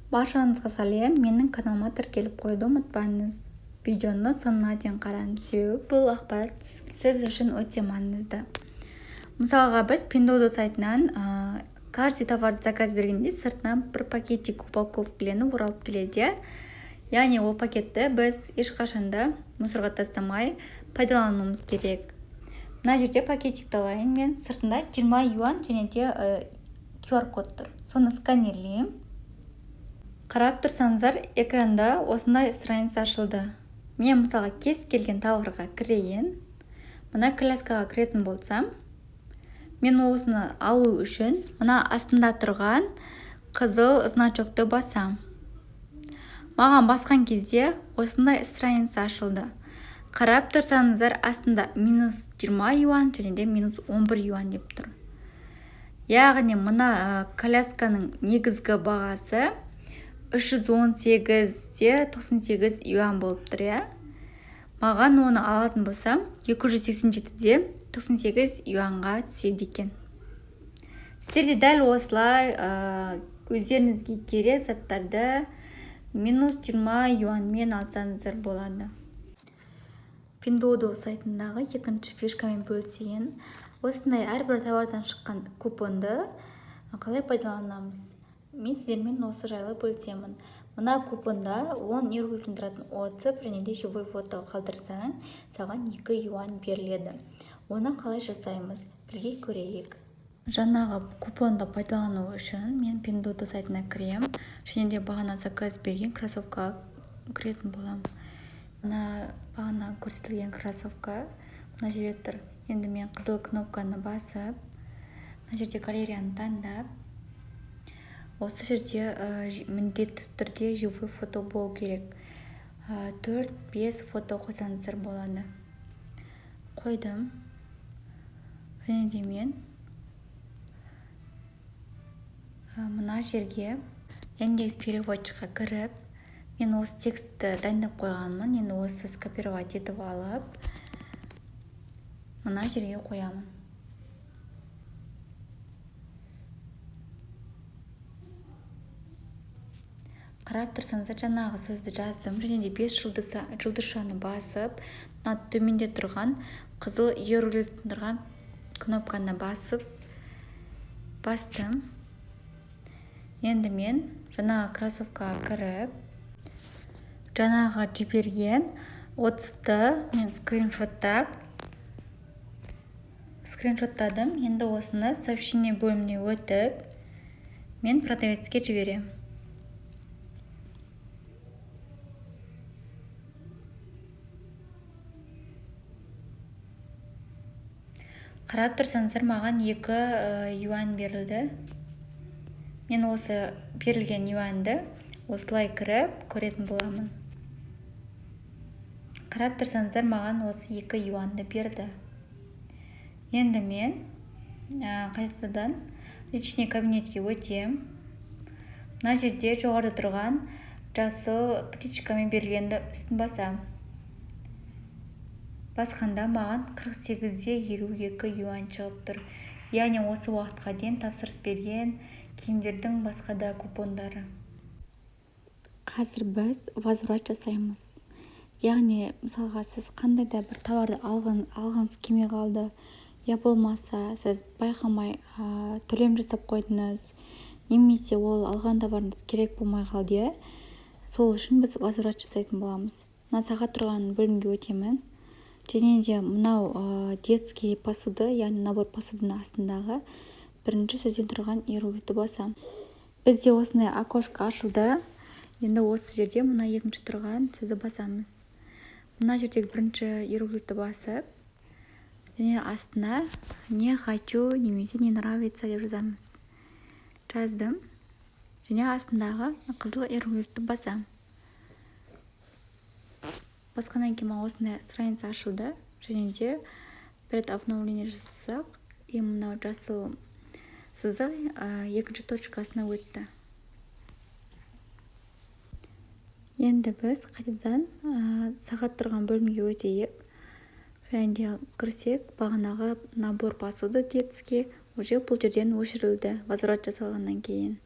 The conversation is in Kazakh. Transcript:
Баршаңызға сәлем, менің каналыма тіркеліп қоюды ұмытпаңыз. Видеоны соңына дейін қараңыз, себебі бұл ақпарат сіз үшін өте маңызды. Мысалға біз Pinduoduo сайтынан каждый товарды заказ бергенде сыртынан бір пакетик упаковкілені оралып келеді. Яғни ол пакетті біз ешқашанда мусорға тастамай пайдалануымыз керек. Мына жерде пакетикті алайын, мен сыртында 20 юан және де QR код тұр. Соны сканерлеймін. Қарап тұрсаңыздар, экранда осындай страница ашылды. Мен мысалға кез келген тауарға кірейін. Мына коляскаға кіретін болсам, мен осыны алу үшін мына астында тұрған қызыл значокты басам. Маған басқан кезде осындай страница ашылды. Қарап тұрсаңыздар, астында -20 юан және де -11 юан деп тұр. Яғни мына колясканың негізгі бағасы 318,98 юан болып тұр. Маған оны алатын болсам 287,98 юанға түседі екен. Сіздерде дәл осылай өздеріңізге керек заттарды -20 юанмен алсаңыздар болады. Pinduoduo сайтындағы екінші фишкамен бөлісейін. Осындай әрбір товардан шыққан купонды қалай пайдаланамыз? Мен сіздермен осы жайлы бөлісемін. Мына купонда 10 иероглифтен тұратын отзыв және де живой фото қалдырсаң, саған 2 юан беріледі. Оны қалай жасаймыз? Бірге көрейік. Жаңағы купонды пайдалану үшін мен Pinduoduo сайтына кірем және де бағана заказ берген кроссовкаға кіретін болам. Мына бағана көрсетілген кроссовка мына жерде тұр. Енді мен қызыл кнопканы басып, мына жерде галереяны таңдап, осы жерде міндетті түрде живой фото болу керек. 4-5 фото қойсаңыздар болады. Қойдым. Және де мен мына жерге Яндекс переводчикқа кіріп, мен осы текстті дайындап қойғанмын. Енді осы скопировать етіп алып, мына жерге қоямын. Қарап тұрсаңыздар, жаңағы сөзді жаздым және де 5 жұлдызшаны басып, төменде тұрған қызыл иероглифтен тұрған кнопканы бастым. Енді мен жаңағы кроссовкаға кіріп, жаңағы жіберген отзывты мен скриншоттадым. Енді осыны сообщение бөліміне өтіп, мен продавецке жіберем. Қарап тұрсаңыздар, маған 2 юан берілді. Мен осы берілген юанды осылай кіріп көретін боламын. Қарап тұрсаңыздар, маған осы 2 юанды берді. Енді мен қайтадан личный кабинетке өтем. Мына жерде жоғарыда тұрған жасыл птичкамен берілгенді үстін басам. Басқанда маған 48,52 юан шығып тұр. Яғни осы уақытқа дейін тапсырыс берген киімдердің басқа да купондары. Қазір біз возврат жасаймыз. Яғни, мысалға, сіз қандай да бір товарды алғыңыз келмей қалды, я болмаса сіз байқамай төлем жасап қойдыңыз, немесе ол алған товарыңыз керек болмай қалды, сол үшін біз возврат жасайтын боламыз. Мына сағат тұрған бөлімге өтемін. Және де мынау детский посуды, яғни набор посудының астындағы бірінші сөзден тұрған иероглифті басам. Бізде осындай окошко ашылды. Енді осы жерде мына екінші тұрған сөзді басамыз. Мына жердегі бірінші иероглифті басып, және астына не хочу немесе не нравится деп жазамыз. Жаздым. Және астындағы қызыл иероглифті басам. Басқаннан кейін осындай страница ашылды. Және де бір обновление жасасақ, мынау жасыл сызық екінші точкасына өтті. Енді біз қайтадан сағат тұрған бөлімге өтейік. Және де кірсек, бағанағы набор посуды детский уже бұл жерден өшірілді возврат жасалғаннан кейін.